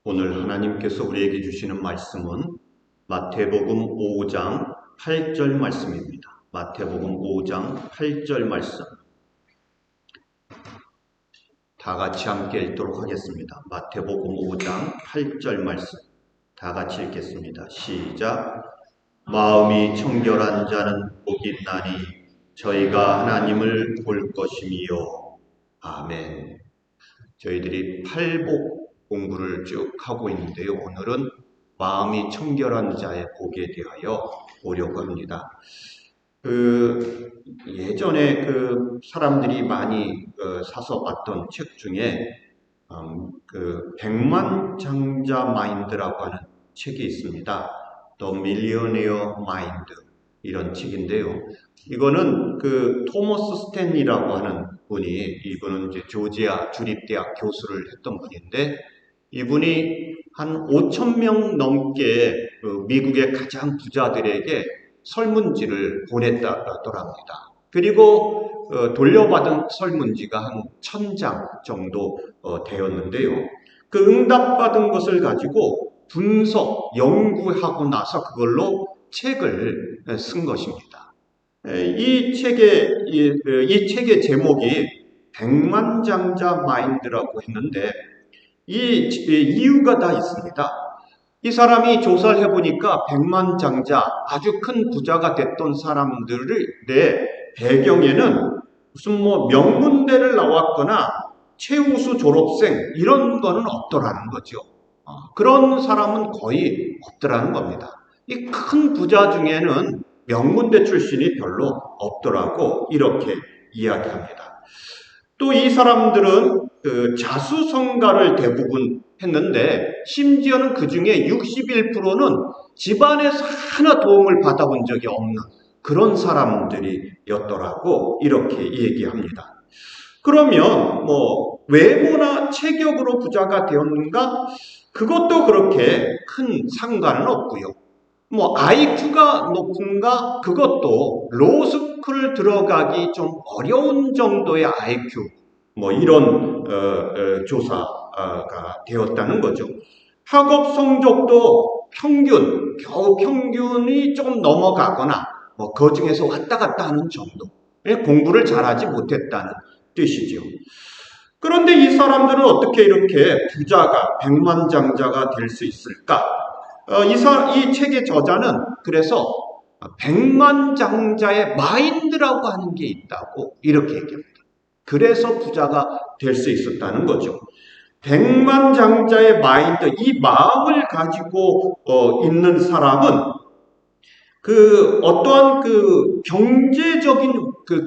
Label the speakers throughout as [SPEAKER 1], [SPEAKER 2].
[SPEAKER 1] 오늘 하나님께서 우리에게 주시는 말씀은 마태복음 5장 8절 말씀입니다. 마태복음 5장 8절 말씀. 다 같이 함께 읽도록 하겠습니다. 마태복음 5장 8절 말씀. 다 같이 읽겠습니다. 시작. 마음이 청결한 자는 복이 있나니 저희가 하나님을 볼 것임이요. 아멘. 저희들이 팔복 공부를 쭉 하고 있는데요. 오늘은 마음이 청결한 자의 복에 대하여 보려고 합니다. 예전에 사람들이 많이 사서 봤던 책 중에 백만장자 마인드라고 하는 책이 있습니다. The Millionaire Mind 이런 책인데요. 이거는 토머스 스탠리라고 하는 분이, 이분은 이제 조지아 주립대학 교수를 했던 분인데, 이분이 한 5,000명 넘게 미국의 가장 부자들에게 설문지를 보냈다고 합니다. 그리고 돌려받은 설문지가 한 1,000장 정도 되었는데요. 그 응답받은 것을 가지고 분석, 연구하고 나서 그걸로 책을 쓴 것입니다. 이 책의 제목이 백만장자 마인드라고 했는데, 이 이유가 다 있습니다. 이 사람이 조사를 해보니까 백만장자, 아주 큰 부자가 됐던 사람들의 배경에는 무슨 명문대를 나왔거나 최우수 졸업생 이런 거는 없더라는 거죠. 그런 사람은 거의 없더라는 겁니다. 이 큰 부자 중에는 명문대 출신이 별로 없더라고 이렇게 이야기합니다. 또 이 사람들은 자수성가를 대부분 했는데, 심지어는 그 중에 61%는 집안에서 하나 도움을 받아본 적이 없는 그런 사람들이었더라고 이렇게 얘기합니다. 그러면 외모나 체격으로 부자가 되었는가? 그것도 그렇게 큰 상관은 없고요. IQ가 높은가? 그것도 로스쿨 들어가기 좀 어려운 정도의 IQ, 이런 조사가 되었다는 거죠. 학업 성적도 평균, 겨우 평균이 좀 넘어가거나 그 중에서 왔다 갔다 하는 정도의 공부를 잘하지 못했다는 뜻이죠. 그런데 이 사람들은 어떻게 이렇게 부자가, 백만장자가 될 수 있을까? 이 책의 저자는 그래서 백만장자의 마인드라고 하는 게 있다고 이렇게 얘기합니다. 그래서 부자가 될 수 있었다는 거죠. 백만장자의 마인드, 이 마음을 가지고 있는 사람은 어떠한 경제적인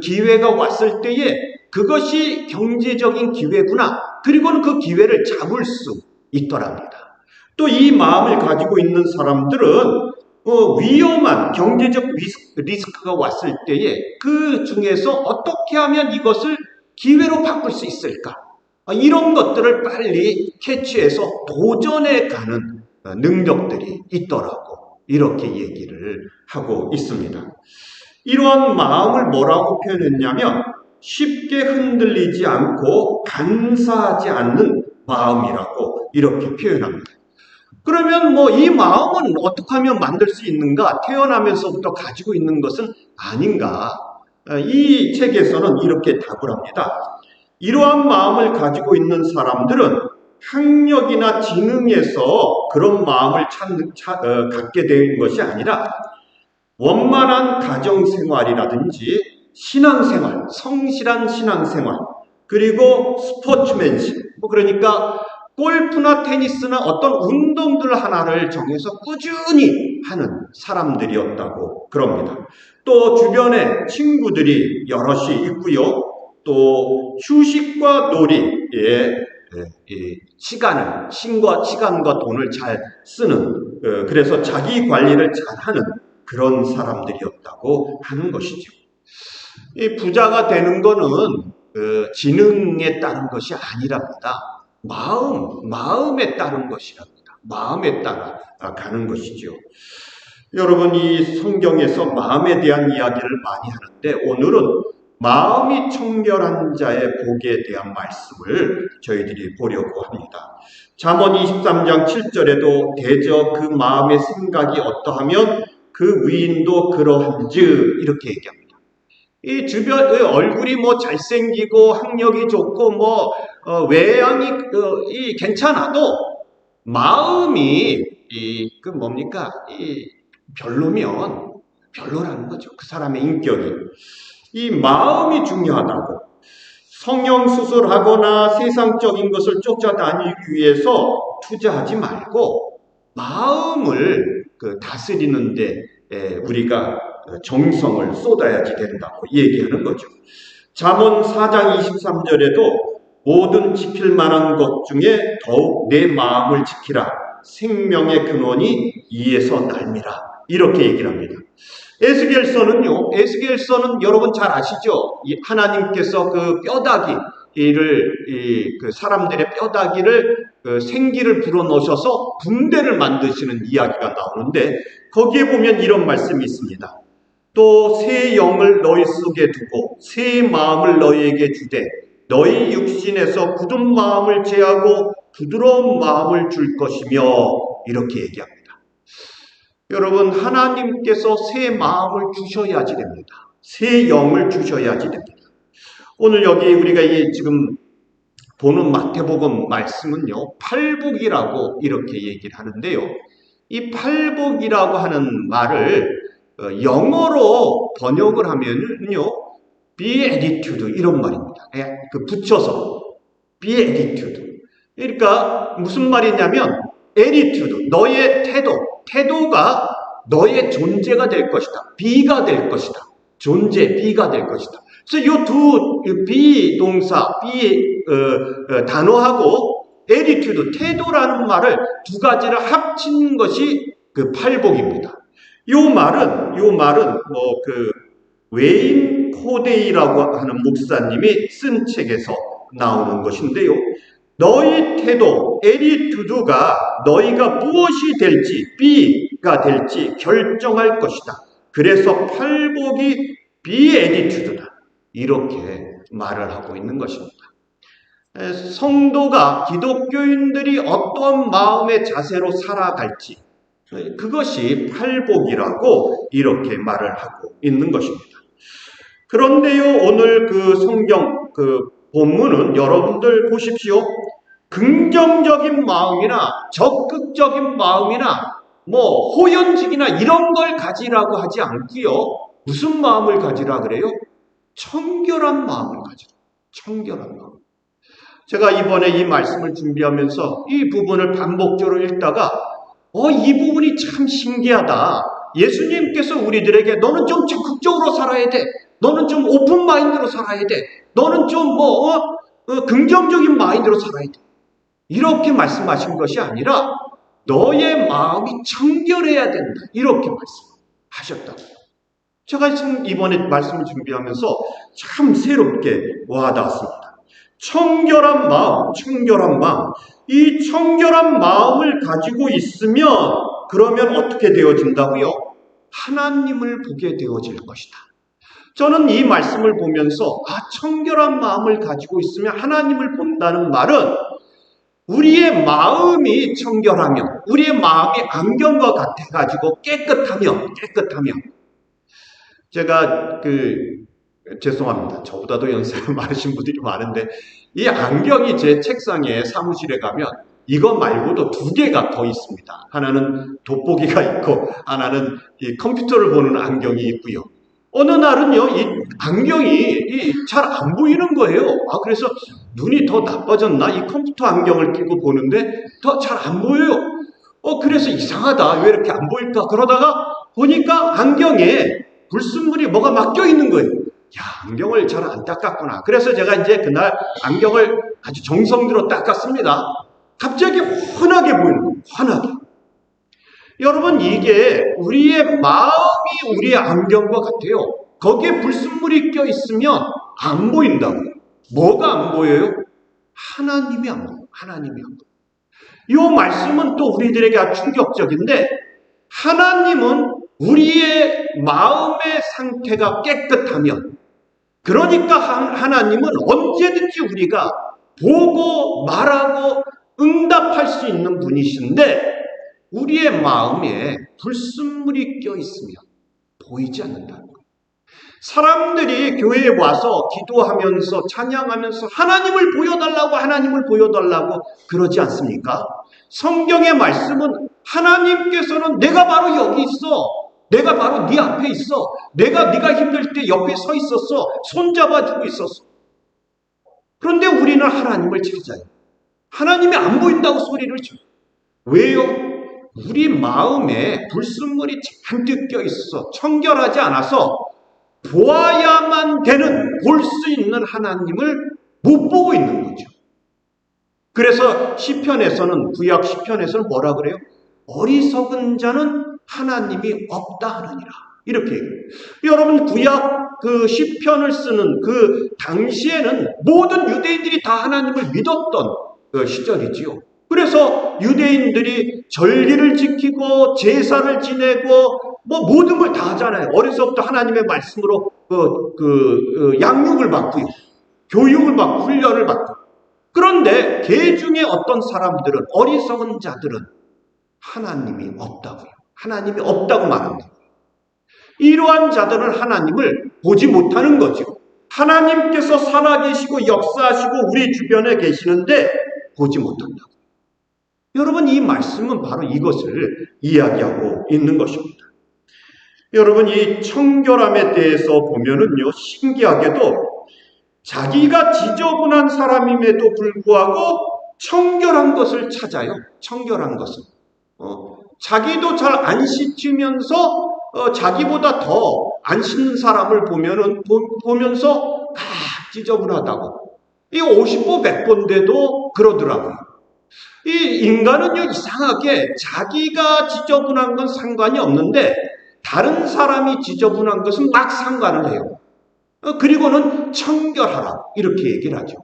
[SPEAKER 1] 기회가 왔을 때에 그것이 경제적인 기회구나. 그리고는 그 기회를 잡을 수 있더랍니다. 또 이 마음을 가지고 있는 사람들은 위험한 경제적 리스크가 왔을 때에 그 중에서 어떻게 하면 이것을 기회로 바꿀 수 있을까? 이런 것들을 빨리 캐치해서 도전해 가는 능력들이 있더라고 이렇게 얘기를 하고 있습니다. 이러한 마음을 뭐라고 표현했냐면 쉽게 흔들리지 않고 간사하지 않는 마음이라고 이렇게 표현합니다. 그러면 이 마음은 어떻게 하면 만들 수 있는가? 태어나면서부터 가지고 있는 것은 아닌가? 이 책에서는 이렇게 답을 합니다. 이러한 마음을 가지고 있는 사람들은 학력이나 지능에서 그런 마음을 갖게 된 것이 아니라 원만한 가정생활이라든지 신앙생활, 성실한 신앙생활, 그리고 스포츠맨십, 그러니까 골프나 테니스나 어떤 운동들 하나를 정해서 꾸준히 하는 사람들이었다고 그럽니다. 또 주변에 친구들이 여럿이 있고요. 또 휴식과 놀이에 시간과 돈을 잘 쓰는, 그래서 자기 관리를 잘 하는 그런 사람들이었다고 하는 것이죠. 이 부자가 되는 거는 지능에 따른 것이 아니랍니다. 마음에 따른 것이랍니다. 마음에 따라 가는 것이죠. 여러분, 이 성경에서 마음에 대한 이야기를 많이 하는데 오늘은 마음이 청결한 자의 복에 대한 말씀을 저희들이 보려고 합니다. 잠언 23장 7절에도 대저 그 마음의 생각이 어떠하면 그 위인도 그러한즉 이렇게 얘기합니다. 이 주변 얼굴이 뭐 잘생기고 학력이 좋고 뭐 외양이 이 괜찮아도 마음이 그 뭡니까 별로면 별로라는 거죠. 그 사람의 인격이. 이 마음이 중요하다고. 성형수술하거나 세상적인 것을 쫓아다니기 위해서 투자하지 말고 마음을 다스리는데 우리가 정성을 쏟아야지 된다고 얘기하는 거죠. 잠언 4장 23절에도 모든 지킬 만한 것 중에 더욱 내 마음을 지키라. 생명의 근원이 이에서 날미라. 이렇게 얘기를 합니다. 에스겔서는 여러분 잘 아시죠? 하나님께서 그 뼈다귀를 그 사람들의 뼈다귀를 생기를 불어넣으셔서 붕대를 만드시는 이야기가 나오는데 거기에 보면 이런 말씀이 있습니다. 또 새 영을 너희 속에 두고 새 마음을 너희에게 주되 너희 육신에서 굳은 마음을 제하고 부드러운 마음을 줄 것이며 이렇게 얘기합니다. 여러분, 하나님께서 새 마음을 주셔야지 됩니다. 새 영을 주셔야지 됩니다. 오늘 여기 우리가 지금 보는 마태복음 말씀은요, 팔복이라고 이렇게 얘기를 하는데요. 이 팔복이라고 하는 말을 영어로 번역을 하면요, be attitude 이런 말입니다. 붙여서 be attitude. 그러니까 무슨 말이냐면 attitude, 너의 태도가 너의 존재가 될 것이다. be가 될 것이다. 존재, be가 될 것이다. 그래서 이 두 be 동사, be 단어하고 attitude, 태도라는 말을 두 가지를 합친 것이 그 팔복입니다. 요 말은 웨인 코데이라고 하는 목사님이 쓴 책에서 나오는 것인데요. 너희 태도, attitude가 너희가 무엇이 될지, be가 될지 결정할 것이다. 그래서 팔복이 be attitude다. 이렇게 말을 하고 있는 것입니다. 성도가, 기독교인들이 어떤 마음의 자세로 살아갈지 그것이 팔복이라고 이렇게 말을 하고 있는 것입니다. 그런데요, 오늘 그 성경 본문은 여러분들 보십시오. 긍정적인 마음이나 적극적인 마음이나 뭐 호연직이나 이런 걸 가지라고 하지 않고요. 무슨 마음을 가지라 그래요? 청결한 마음을 가지라. 청결한 마음. 제가 이번에 이 말씀을 준비하면서 이 부분을 반복적으로 읽다가 이 부분이 참 신기하다. 예수님께서 우리들에게 너는 좀 적극적으로 살아야 돼. 너는 좀 오픈 마인드로 살아야 돼. 너는 좀 긍정적인 마인드로 살아야 돼. 이렇게 말씀하신 것이 아니라 너의 마음이 청결해야 된다. 이렇게 말씀하셨다고요. 제가 이번에 말씀을 준비하면서 참 새롭게 와닿았습니다. 청결한 마음. 이 청결한 마음을 가지고 있으면 그러면 어떻게 되어진다고요? 하나님을 보게 되어질 것이다. 저는 이 말씀을 보면서 청결한 마음을 가지고 있으면 하나님을 본다는 말은 우리의 마음이 청결하면, 우리의 마음이 안경과 같아가지고 깨끗하면 제가 죄송합니다. 저보다도 연세가 많으신 분들이 많은데 이 안경이 제 책상에 사무실에 가면 이거 말고도 2개가 더 있습니다. 하나는 돋보기가 있고 하나는 이 컴퓨터를 보는 안경이 있고요. 어느 날은요, 이 안경이 잘 안 보이는 거예요. 그래서 눈이 더 나빠졌나? 이 컴퓨터 안경을 끼고 보는데 더 잘 안 보여요. 그래서 이상하다. 왜 이렇게 안 보일까? 그러다가 보니까 안경에 불순물이 뭐가 막혀 있는 거예요. 안경을 잘 안 닦았구나. 그래서 제가 이제 그날 안경을 아주 정성 들여 닦았습니다. 갑자기 환하게 보이는 거예요. 환하게. 여러분, 이게 우리의 마음이 우리의 안경과 같아요. 거기에 불순물이 껴있으면 안 보인다고. 뭐가 안 보여요? 하나님이 안 보여요. 하나님이 안 보여요. 이 말씀은 또 우리들에게 아주 충격적인데, 하나님은 우리의 마음의 상태가 깨끗하면, 그러니까 하나님은 언제든지 우리가 보고 말하고 응답할 수 있는 분이신데, 우리의 마음에 불순물이 껴있으면 보이지 않는다는 거예요. 사람들이 교회에 와서 기도하면서 찬양하면서 하나님을 보여달라고 그러지 않습니까? 성경의 말씀은 하나님께서는 내가 바로 여기 있어, 내가 바로 네 앞에 있어, 내가 네가 힘들 때 옆에 서 있었어, 손잡아주고 있었어. 그런데 우리는 하나님을 찾아요. 하나님이 안 보인다고 소리를 쳐요. 왜요? 우리 마음에 불순물이 잔뜩 껴있어 청결하지 않아서 보아야만 되는, 볼 수 있는 하나님을 못 보고 있는 거죠. 그래서 시편에서는, 구약 시편에서는 뭐라 그래요? 어리석은 자는 하나님이 없다 하느니라, 이렇게 얘기해요. 여러분, 구약 그 시편을 쓰는 그 당시에는 모든 유대인들이 다 하나님을 믿었던 그 시절이지요. 그래서 유대인들이 절기를 지키고 제사를 지내고 뭐 모든 걸 다 하잖아요. 어려서부터 하나님의 말씀으로 양육을 받고요, 교육을 받고 훈련을 받고. 그런데 개 중에 어떤 사람들은, 어리석은 자들은 하나님이 없다고요. 하나님이 없다고 말합니다. 이러한 자들은 하나님을 보지 못하는 거죠. 하나님께서 살아계시고 역사하시고 우리 주변에 계시는데 보지 못한다고. 여러분, 이 말씀은 바로 이것을 이야기하고 있는 것입니다. 여러분, 이 청결함에 대해서 보면은요, 신기하게도 자기가 지저분한 사람임에도 불구하고 청결한 것을 찾아요. 청결한 것을. 자기도 잘 안 씻으면서 자기보다 더 안 씻는 사람을 보면서 지저분하다고. 이 50보 100보인데도 그러더라고요. 이 인간은요, 이상하게 자기가 지저분한 건 상관이 없는데 다른 사람이 지저분한 것은 막 상관을 해요. 그리고는 청결하라, 이렇게 얘기를 하죠.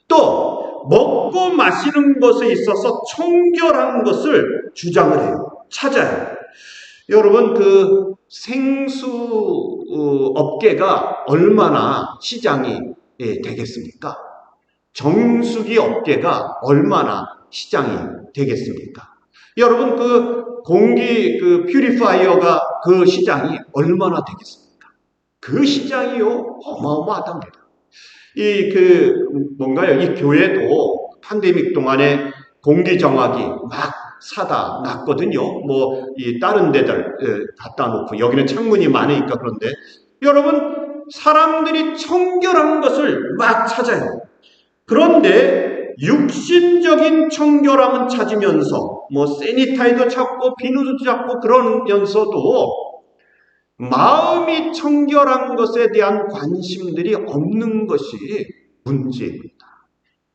[SPEAKER 1] 또 먹고 마시는 것에 있어서 청결한 것을 주장을 해요. 찾아요. 여러분, 그 생수 업계가 얼마나 시장이 되겠습니까? 정수기 업계가 얼마나 시장이 되겠습니까? 여러분, 그 공기 퓨리파이어가 그 시장이 얼마나 되겠습니까? 그 시장이요, 어마어마하답니다. 이 교회도 팬데믹 동안에 공기 정화기 막 사다 놨거든요. 이 다른 데들 갖다 놓고, 여기는 창문이 많으니까. 그런데 여러분, 사람들이 청결한 것을 막 찾아요. 그런데 육신적인 청결함은 찾으면서 세니타이도 찾고 비누도 찾고 그러면서도 마음이 청결한 것에 대한 관심들이 없는 것이 문제입니다.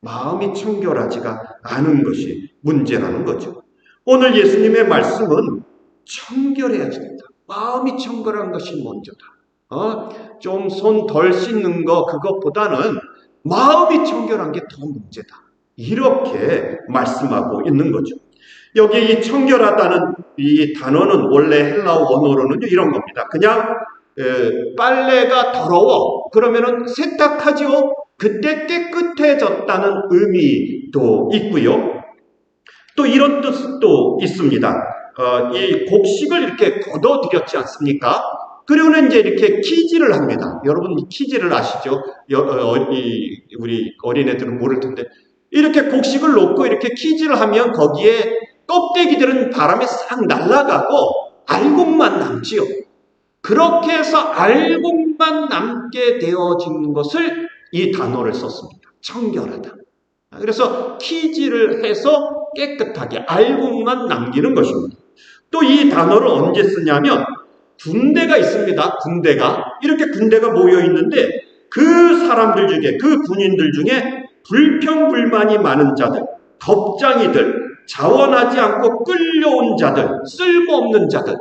[SPEAKER 1] 마음이 청결하지가 않은 것이 문제라는 거죠. 오늘 예수님의 말씀은 청결해야 됩니다. 마음이 청결한 것이 먼저다. 좀 손 덜 씻는 거, 그것보다는 마음이 청결한 게 더 문제다, 이렇게 말씀하고 있는 거죠. 여기 이 청결하다는 이 단어는 원래 헬라어 원어로는 이런 겁니다. 그냥 빨래가 더러워, 그러면은 세탁하지요. 그때 깨끗해졌다는 의미도 있고요. 또 이런 뜻도 있습니다. 이 곡식을 이렇게 걷어들였지 않습니까? 그리고는 이제 이렇게 키질을 합니다. 여러분, 키질을 아시죠? 우리 어린애들은 모를 텐데, 이렇게 곡식을 놓고 이렇게 키질을 하면 거기에 껍데기들은 바람에 싹 날아가고 알곡만 남지요. 그렇게 해서 알곡만 남게 되어진 것을 이 단어를 썼습니다. 청결하다. 그래서 키질을 해서 깨끗하게 알곡만 남기는 것입니다. 또 이 단어를 언제 쓰냐면, 군대가 있습니다. 이렇게 군대가 모여 있는데 그 사람들 중에, 그 군인들 중에 불평불만이 많은 자들, 겁장이들, 자원하지 않고 끌려온 자들, 쓸모없는 자들,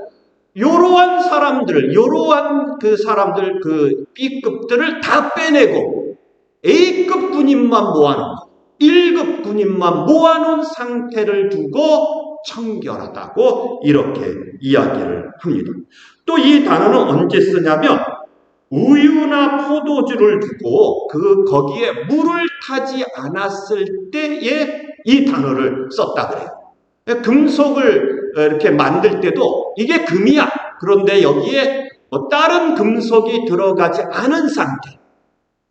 [SPEAKER 1] 이러한 사람들, 이러한 그 사람들, 그 B급들을 다 빼내고 A급 군인만 모아놓고 1급 군인만 모아놓은 상태를 두고 청결하다고 이렇게 이야기를 합니다. 또 이 단어는 언제 쓰냐면 우유나 포도주를 두고 거기에 물을 타지 않았을 때에 이 단어를 썼다 그래요. 금속을 이렇게 만들 때도 이게 금이야. 그런데 여기에 다른 금속이 들어가지 않은 상태,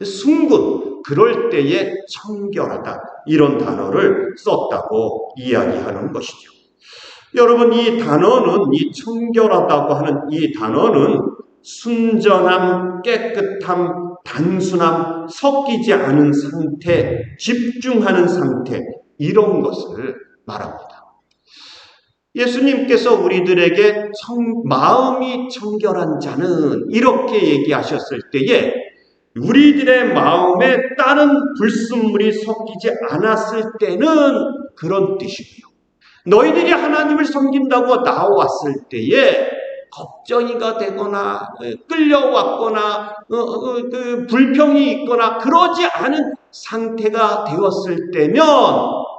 [SPEAKER 1] 순금, 그럴 때에 청결하다, 이런 단어를 썼다고 이야기하는 것이죠. 여러분, 이 단어는, 이 청결하다고 하는 이 단어는 순전함, 깨끗함, 단순함, 섞이지 않은 상태, 집중하는 상태, 이런 것을 말합니다. 예수님께서 우리들에게 마음이 청결한 자는 이렇게 얘기하셨을 때에 우리들의 마음에 다른 불순물이 섞이지 않았을 때는 그런 뜻이고요. 너희들이 하나님을 섬긴다고 나왔을 때에 걱정이가 되거나 끌려왔거나 불평이 있거나 그러지 않은 상태가 되었을 때면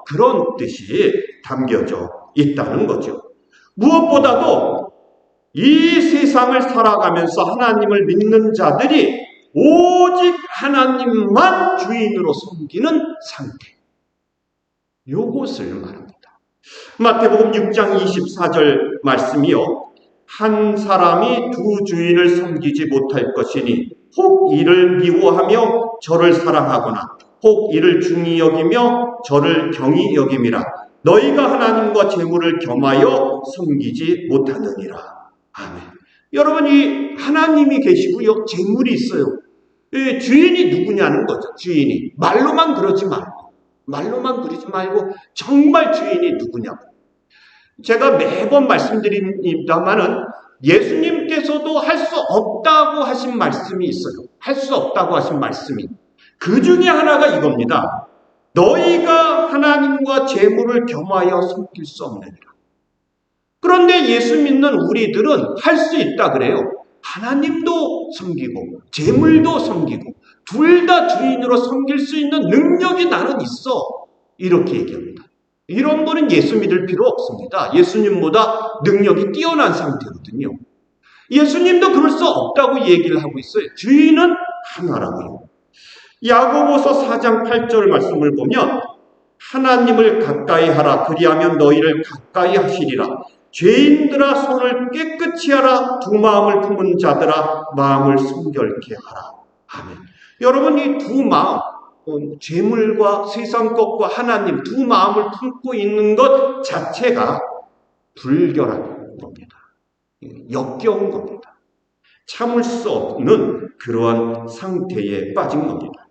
[SPEAKER 1] 그런 뜻이 담겨져 있다는 거죠. 무엇보다도 이 세상을 살아가면서 하나님을 믿는 자들이 오직 하나님만 주인으로 섬기는 상태, 요것을 말합니다. 마태복음 6장 24절 말씀이요, 한 사람이 두 주인을 섬기지 못할 것이니 혹 이를 미워하며 저를 사랑하거나 혹 이를 중히 여기며 저를 경히 여김이라. 너희가 하나님과 재물을 겸하여 섬기지 못하느니라. 아멘. 여러분, 이 하나님이 계시고요, 재물이 있어요. 주인이 누구냐는 거죠. 주인이 말로만 그러지 말고 정말 주인이 누구냐고. 제가 매번 말씀드립니다만은 예수님께서도 할 수 없다고 하신 말씀이 있어요. 할 수 없다고 하신 말씀이, 그 중에 하나가 이겁니다. 너희가 하나님과 재물을 겸하여 섬길 수 없느니라. 그런데 예수 믿는 우리들은 할 수 있다 그래요. 하나님도 섬기고 재물도 섬기고 둘 다 주인으로 섬길 수 있는 능력이 나는 있어, 이렇게 얘기합니다. 이런 분은 예수 믿을 필요 없습니다. 예수님보다 능력이 뛰어난 상태거든요. 예수님도 그럴 수 없다고 얘기를 하고 있어요. 주인은 하나라고요. 야고보서 4장 8절 말씀을 보면 하나님을 가까이 하라, 그리하면 너희를 가까이 하시리라. 죄인들아 손을 깨끗이 하라. 두 마음을 품은 자들아 마음을 순결케 하라. 아멘. 여러분, 이 두 마음, 재물과 세상 것과 하나님 두 마음을 품고 있는 것 자체가 불결한 겁니다. 역겨운 겁니다. 참을 수 없는 그러한 상태에 빠진 겁니다.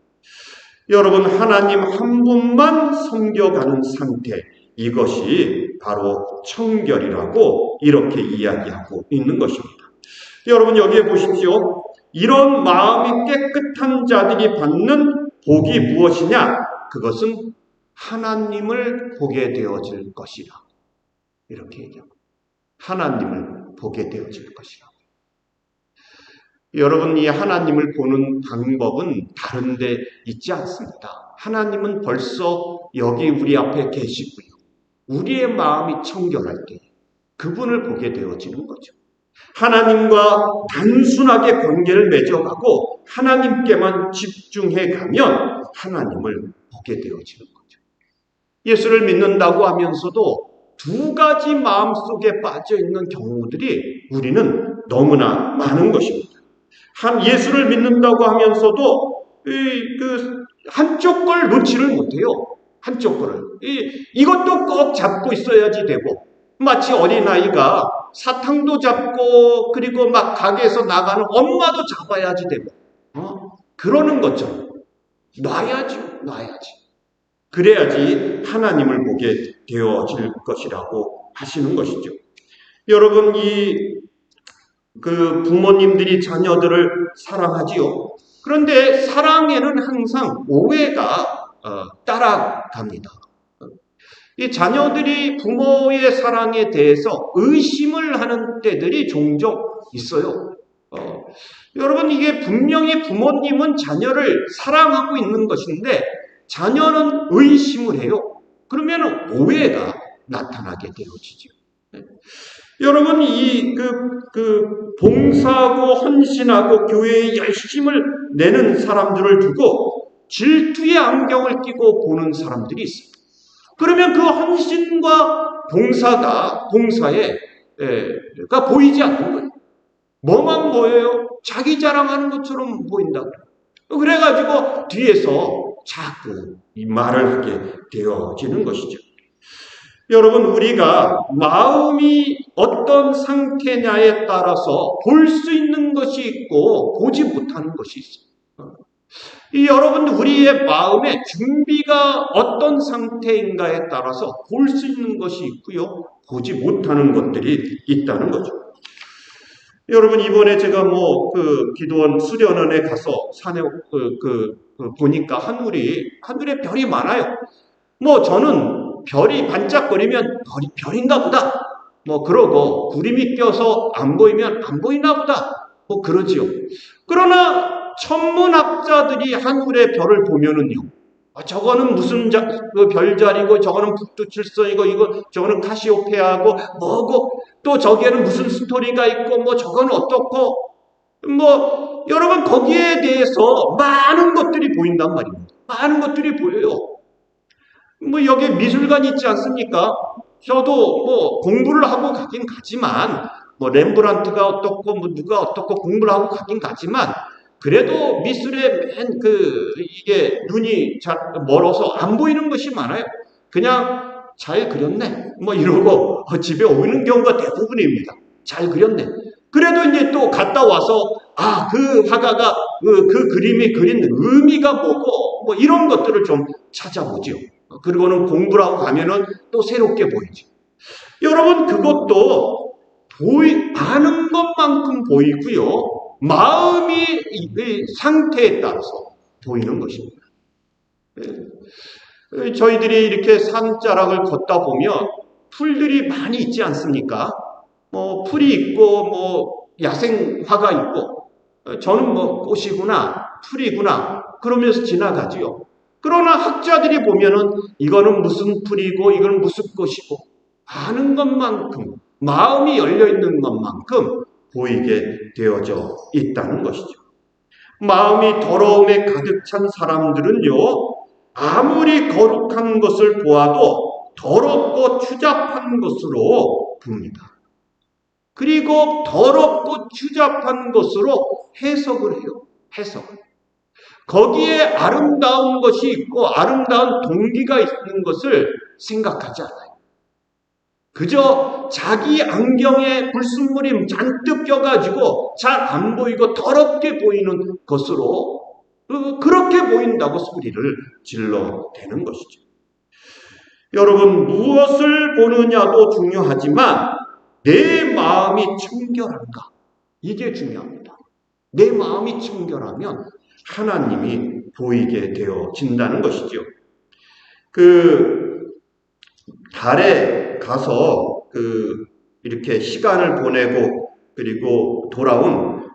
[SPEAKER 1] 여러분, 하나님 한 분만 섬겨가는 상태, 이것이 바로 청결이라고 이렇게 이야기하고 있는 것입니다. 여러분, 여기에 보십시오. 이런 마음이 깨끗한 자들이 받는 복이 무엇이냐? 그것은 하나님을 보게 되어질 것이라. 이렇게 얘기합니다. 하나님을 보게 되어질 것이라. 여러분, 이 하나님을 보는 방법은 다른 데 있지 않습니다. 하나님은 벌써 여기 우리 앞에 계시고요. 우리의 마음이 청결할 때 그분을 보게 되어지는 거죠. 하나님과 단순하게 관계를 맺어가고 하나님께만 집중해 가면 하나님을 보게 되어지는 거죠. 예수를 믿는다고 하면서도 두 가지 마음속에 빠져 있는 경우들이 우리는 너무나 많은 것입니다. 예수를 믿는다고 하면서도 한쪽 걸 놓지를 못해요. 한쪽 거를. 이것도 꼭 잡고 있어야지 되고, 마치 어린아이가 사탕도 잡고 그리고 막 가게에서 나가는 엄마도 잡아야지 되고, 그러는 것처럼 놔야지. 그래야지 하나님을 보게 되어질 것이라고 하시는 것이죠. 여러분, 부모님들이 자녀들을 사랑하지요. 그런데 사랑에는 항상 오해가 따라갑니다. 이 자녀들이 부모의 사랑에 대해서 의심을 하는 때들이 종종 있어요. 여러분, 이게 분명히 부모님은 자녀를 사랑하고 있는 것인데 자녀는 의심을 해요. 그러면 오해가 나타나게 되어지죠. 여러분, 봉사하고 헌신하고 교회에 열심을 내는 사람들을 두고 질투의 안경을 끼고 보는 사람들이 있습니다. 그러면 그 헌신과 봉사가 보이지 않는 거예요. 뭐만 보여요? 자기 자랑하는 것처럼 보인다. 그래가지고 뒤에서 자꾸 이 말을 하게 되어지는 것이죠. 여러분, 우리가 마음이 어떤 상태냐에 따라서 볼 수 있는 것이 있고 보지 못하는 것이 있어요. 여러분, 우리의 마음의 준비가 어떤 상태인가에 따라서 볼 수 있는 것이 있고요, 보지 못하는 것들이 있다는 거죠. 여러분, 이번에 제가 기도원 수련원에 가서 산에 보니까 하늘에 별이 많아요. 저는 별이 반짝거리면 별인가 보다. 그러고 구름이 껴서 안 보이면 안 보이나 보다. 그러지요. 그러나 천문학자들이 하늘의 별을 보면은요, 저거는 무슨 별자리고, 저거는 북두칠성이고, 저거는 카시오페아고, 또 저기에는 무슨 스토리가 있고, 저거는 어떻고, 여러분, 거기에 대해서 많은 것들이 보인단 말입니다. 많은 것들이 보여요. 여기에 미술관이 있지 않습니까? 저도 공부를 하고 가긴 가지만, 렘브란트가 어떻고, 누가 어떻고 공부를 하고 가긴 가지만, 그래도 미술에 이게 눈이 잘 멀어서 안 보이는 것이 많아요. 그냥 잘 그렸네. 이러고 집에 오는 경우가 대부분입니다. 잘 그렸네. 그래도 이제 또 갔다 와서, 그 화가가 그 그림이 그린 의미가 뭐고, 이런 것들을 좀 찾아보죠. 그리고는 공부를 하고 가면은 또 새롭게 보이죠. 여러분, 그것도 아는 것만큼 보이고요, 마음이 상태에 따라서 보이는 것입니다. 저희들이 이렇게 산자락을 걷다 보면 풀들이 많이 있지 않습니까? 풀이 있고, 야생화가 있고, 저는 꽃이구나, 풀이구나, 그러면서 지나가지요. 그러나 학자들이 보면은 이거는 무슨 풀이고, 이거는 무슨 꽃이고, 아는 것만큼, 마음이 열려있는 것만큼 보이게 되어져 있다는 것이죠. 마음이 더러움에 가득 찬 사람들은요, 아무리 거룩한 것을 보아도 더럽고 추잡한 것으로 봅니다. 그리고 더럽고 추잡한 것으로 해석을 해요. 해석을. 거기에 아름다운 것이 있고 아름다운 동기가 있는 것을 생각하지 않아요. 그저 자기 안경에 불순물이 잔뜩 껴가지고 잘 안 보이고 더럽게 보이는 것으로, 그렇게 보인다고 소리를 질러대는 것이죠. 여러분, 무엇을 보느냐도 중요하지만 내 마음이 청결한가? 이게 중요합니다. 내 마음이 청결하면 하나님이 보이게 되어진다는 것이죠. 달에 가서 이렇게 시간을 보내고 그리고 돌아온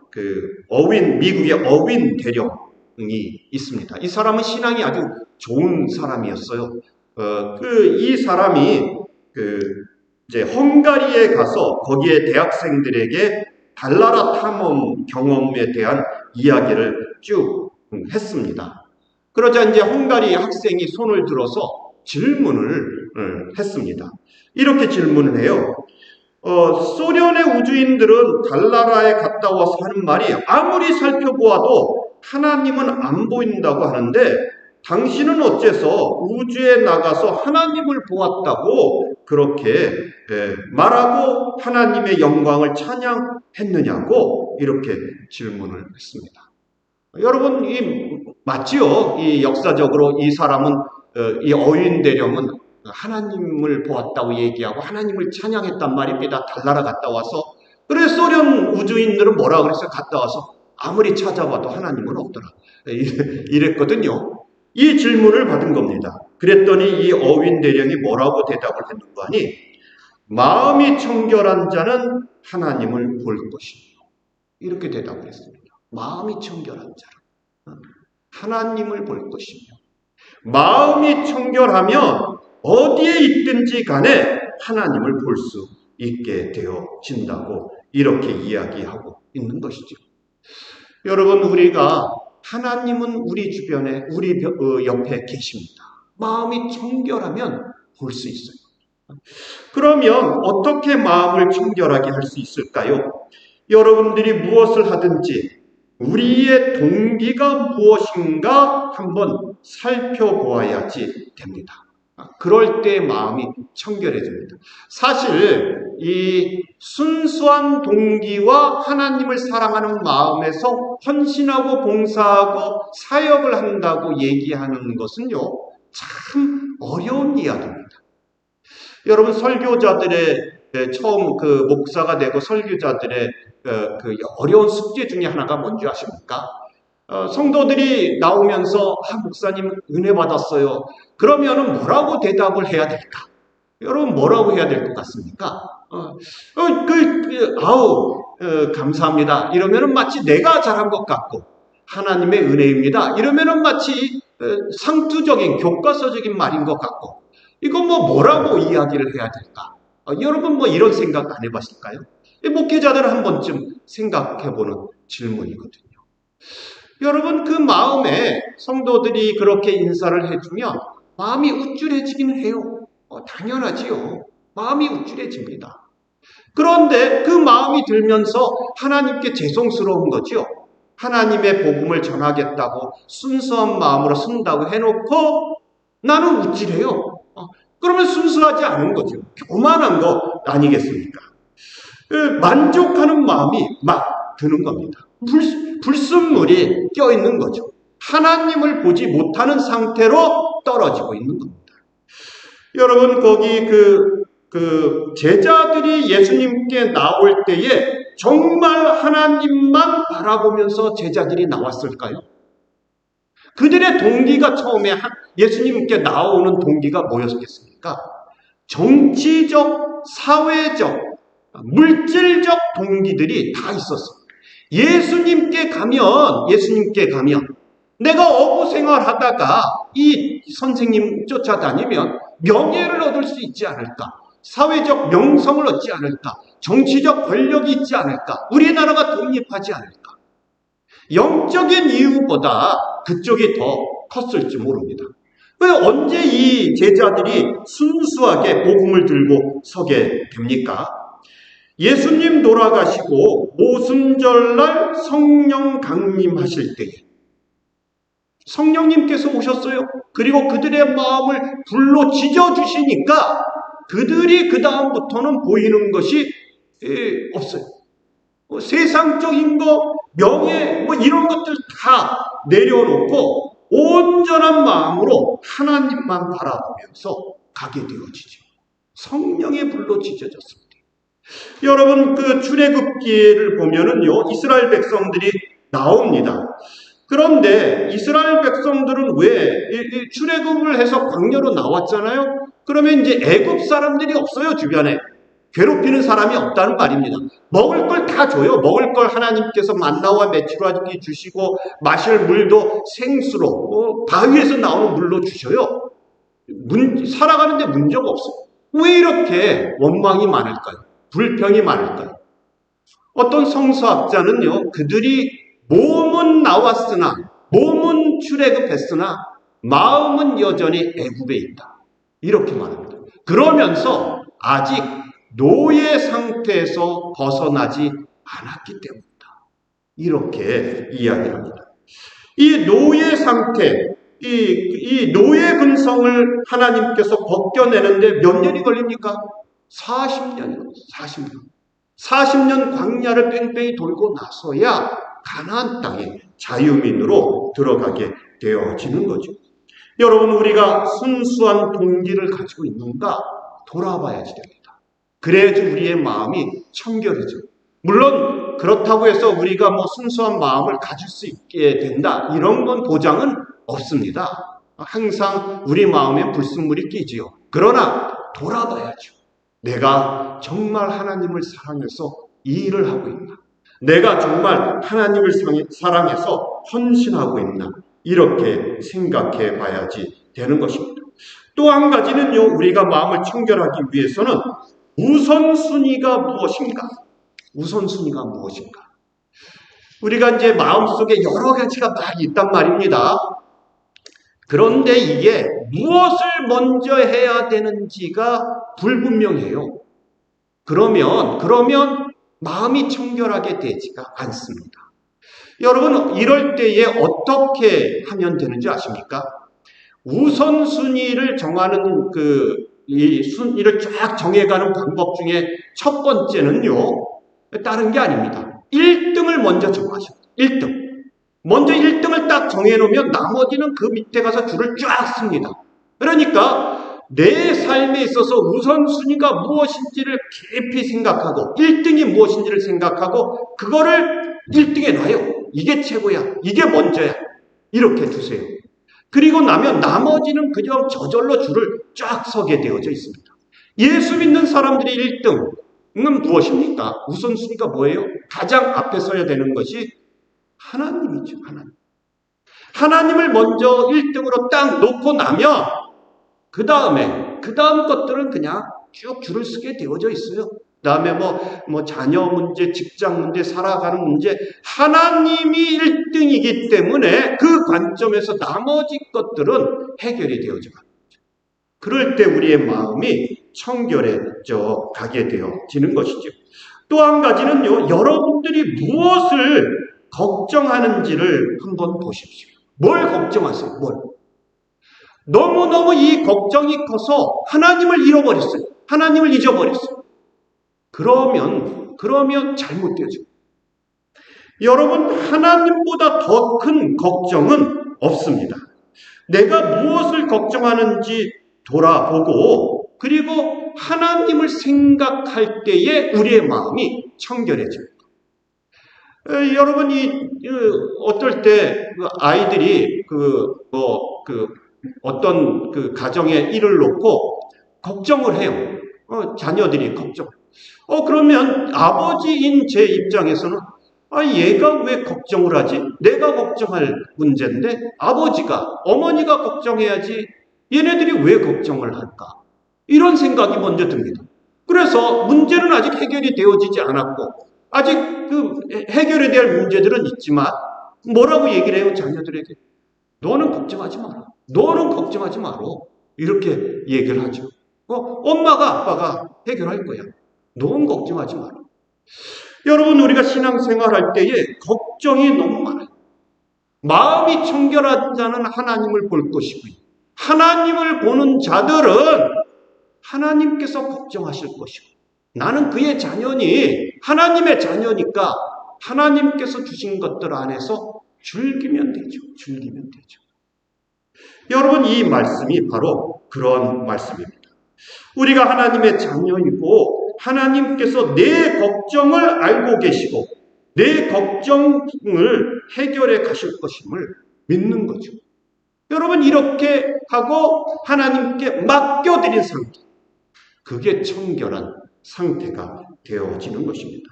[SPEAKER 1] 미국의 어윈 대령이 있습니다. 이 사람은 신앙이 아주 좋은 사람이었어요. 이 사람이 이제 헝가리에 가서 거기에 대학생들에게 달나라 탐험 경험에 대한 이야기를 쭉 했습니다. 그러자 이제 헝가리 학생이 손을 들어서 질문을 했습니다. 이렇게 질문을 해요. 소련의 우주인들은 달나라에 갔다 와서 하는 말이 아무리 살펴보아도 하나님은 안 보인다고 하는데 당신은 어째서 우주에 나가서 하나님을 보았다고 그렇게 말하고 하나님의 영광을 찬양했느냐고 이렇게 질문을 했습니다. 여러분, 맞지요? 이 역사적으로 이 사람은, 이 어윈 대령은 하나님을 보았다고 얘기하고 하나님을 찬양했단 말입니다. 달나라 갔다 와서. 그래서 소련 우주인들은 뭐라 그랬어요? 갔다 와서 아무리 찾아봐도 하나님은 없더라. 이랬거든요. 이 질문을 받은 겁니다. 그랬더니 이 어윈 대령이 뭐라고 대답을 했는가 하니 마음이 청결한 자는 하나님을 볼 것이며 이렇게 대답을 했습니다. 마음이 청결한 자는 하나님을 볼 것이며 마음이 청결하면 어디에 있든지 간에 하나님을 볼 수 있게 되어진다고 이렇게 이야기하고 있는 것이죠. 여러분, 우리가 하나님은 우리 주변에 우리 옆에 계십니다. 마음이 청결하면 볼 수 있어요. 그러면 어떻게 마음을 청결하게 할 수 있을까요? 여러분들이 무엇을 하든지 우리의 동기가 무엇인가 한번 살펴보아야지 됩니다. 그럴 때 마음이 청결해집니다. 사실 이 순수한 동기와 하나님을 사랑하는 마음에서 헌신하고 봉사하고 사역을 한다고 얘기하는 것은요, 참 어려운 이야기입니다. 여러분, 설교자들의 처음 그 목사가 되고 설교자들의 그 어려운 숙제 중에 하나가 뭔지 아십니까? 성도들이 나오면서 목사님 은혜 받았어요. 그러면은 뭐라고 대답을 해야 될까? 여러분, 뭐라고 해야 될 것 같습니까? 감사합니다. 이러면은 마치 내가 잘한 것 같고, 하나님의 은혜입니다. 이러면은 마치 상투적인 교과서적인 말인 것 같고, 이건 뭐라고 이야기를 해야 될까? 여러분 이런 생각 안 해봤을까요? 목회자들은 한 번쯤 생각해보는 질문이거든요. 여러분, 그 마음에 성도들이 그렇게 인사를 해주면 마음이 우쭐해지긴 해요. 당연하지요. 마음이 우쭐해집니다. 그런데 그 마음이 들면서 하나님께 죄송스러운 거죠. 하나님의 복음을 전하겠다고 순수한 마음으로 쓴다고 해놓고 나는 우쭐해요. 그러면 순수하지 않은 거죠. 교만한 거 아니겠습니까? 만족하는 마음이 막 드는 겁니다. 불순물이 껴있는 거죠. 하나님을 보지 못하는 상태로 떨어지고 있는 겁니다. 여러분, 거기 제자들이 예수님께 나올 때에 정말 하나님만 바라보면서 제자들이 나왔을까요? 그들의 동기가 처음에 예수님께 나오는 동기가 뭐였겠습니까? 정치적, 사회적, 물질적 동기들이 다 있었습니다. 예수님께 가면 내가 어부 생활하다가 이 선생님 쫓아다니면 명예를 얻을 수 있지 않을까? 사회적 명성을 얻지 않을까? 정치적 권력이 있지 않을까? 우리나라가 독립하지 않을까? 영적인 이유보다 그쪽이 더 컸을지 모릅니다. 왜 언제 이 제자들이 순수하게 복음을 들고 서게 됩니까? 예수님 돌아가시고 모순절날 성령 강림하실 때에 성령님께서 오셨어요. 그리고 그들의 마음을 불로 지져주시니까 그들이 그 다음부터는 보이는 것이 없어요. 세상적인 거, 명예, 이런 것들 다 내려놓고 온전한 마음으로 하나님만 바라보면서 가게 되어지죠. 성령의 불로 지져졌습니다. 여러분, 그 출애굽기를 보면은요, 이스라엘 백성들이 나옵니다. 그런데 이스라엘 백성들은 왜 출애굽을 해서 광야로 나왔잖아요. 그러면 이제 애굽 사람들이 없어요, 주변에. 괴롭히는 사람이 없다는 말입니다. 먹을 걸 다 줘요. 먹을 걸 하나님께서 만나와 메추라기 주시고 마실 물도 생수로 바위에서 나오는 물로 주셔요. 살아가는데 문제가 없어요. 왜 이렇게 원망이 많을까요? 불평이 많을까요? 어떤 성서학자는요, 그들이 몸은 나왔으나, 몸은 출애굽했으나 마음은 여전히 애굽에 있다. 이렇게 말합니다. 그러면서 아직 노예 상태에서 벗어나지 않았기 때문이다. 이렇게 이야기합니다. 이 노예 상태, 이 노예 근성을 하나님께서 벗겨내는데 몇 년이 걸립니까? 40년이요. 40년. 40년 광야를 뺑뺑이 돌고 나서야 가나안 땅에 자유민으로 들어가게 되어지는 거죠. 여러분, 우리가 순수한 동기를 가지고 있는가 돌아봐야지 됩니다. 그래야지 우리의 마음이 청결해져요. 물론 그렇다고 해서 우리가 순수한 마음을 가질 수 있게 된다, 이런 건 보장은 없습니다. 항상 우리 마음에 불순물이 끼지요. 그러나 돌아봐야죠. 내가 정말 하나님을 사랑해서 이 일을 하고 있나? 내가 정말 하나님을 사랑해서 헌신하고 있나? 이렇게 생각해 봐야지 되는 것입니다. 또 한 가지는요, 우리가 마음을 청결하기 위해서는 우선순위가 무엇인가? 우선순위가 무엇인가? 우리가 이제 마음속에 여러 가지가 많이 있단 말입니다. 그런데 이게 무엇을 먼저 해야 되는지가 불분명해요. 그러면 마음이 청결하게 되지가 않습니다. 여러분, 이럴 때에 어떻게 하면 되는지 아십니까? 우선순위를 정하는 이 순위를 쫙 정해가는 방법 중에 첫 번째는요, 다른 게 아닙니다. 1등을 먼저 정하셔야 돼요. 1등. 먼저 1등을 딱 정해놓으면 나머지는 그 밑에 가서 줄을 쫙 씁니다. 그러니까 내 삶에 있어서 우선순위가 무엇인지를 깊이 생각하고 1등이 무엇인지를 생각하고 그거를 1등에 놔요. 이게 최고야. 이게 먼저야. 이렇게 두세요. 그리고 나면 나머지는 그냥 저절로 줄을 쫙 서게 되어져 있습니다. 예수 믿는 사람들의 1등은 무엇입니까? 우선순위가 뭐예요? 가장 앞에 서야 되는 것이 하나님이죠. 하나님을 먼저 1등으로 딱 놓고 나면 그 다음 것들은 그냥 쭉 줄을 서게 되어져 있어요. 그 다음에 뭐 자녀 문제, 직장 문제, 살아가는 문제, 하나님이 1등이기 때문에 그 관점에서 나머지 것들은 해결이 되어져 가는 거죠. 그럴 때 우리의 마음이 청결해져 가게 되어지는 것이죠. 또 한 가지는요, 여러분들이 무엇을 걱정하는지를 한번 보십시오. 뭘 걱정하세요? 너무너무 이 걱정이 커서 하나님을 잃어버렸어요. 하나님을 잊어버렸어요. 그러면 잘못되죠. 여러분, 하나님보다 더 큰 걱정은 없습니다. 내가 무엇을 걱정하는지 돌아보고 그리고 하나님을 생각할 때에 우리의 마음이 청결해집니다. 여러분, 어떨 때 아이들이 어떤 가정의 일을 놓고 걱정을 해요. 자녀들이 걱정. 그러면 아버지인 제 입장에서는 얘가 왜 걱정을 하지? 내가 걱정할 문제인데 어머니가 걱정해야지 얘네들이 왜 걱정을 할까? 이런 생각이 먼저 듭니다. 그래서 문제는 아직 해결이 되어지지 않았고 아직 해결해야 될 문제들은 있지만 뭐라고 얘기를 해요? 자녀들에게. 너는 걱정하지 마라. 너는 걱정하지 마라. 이렇게 얘기를 하죠. 엄마가 아빠가 해결할 거야. 너는 걱정하지 마라. 여러분, 우리가 신앙생활할 때에 걱정이 너무 많아요. 마음이 청결한 자는 하나님을 볼 것이고요. 하나님을 보는 자들은 하나님께서 걱정하실 것이고 나는 그의 자녀니 하나님의 자녀니까 하나님께서 주신 것들 안에서 즐기면 되죠. 여러분, 이 말씀이 바로 그런 말씀입니다. 우리가 하나님의 자녀이고 하나님께서 내 걱정을 알고 계시고 내 걱정을 해결해 가실 것임을 믿는 거죠. 여러분, 이렇게 하고 하나님께 맡겨드린 상태, 그게 청결한 상태가 되어지는 것입니다.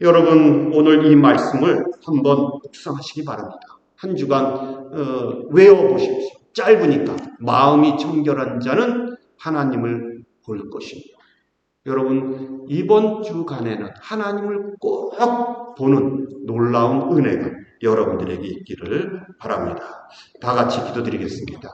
[SPEAKER 1] 여러분, 오늘 이 말씀을 한번 묵상하시기 바랍니다. 한 주간 외워보십시오. 짧으니까. 마음이 청결한 자는 하나님을 볼 것입니다. 여러분, 이번 주간에는 하나님을 꼭 보는 놀라운 은혜가 여러분들에게 있기를 바랍니다. 다 같이 기도드리겠습니다.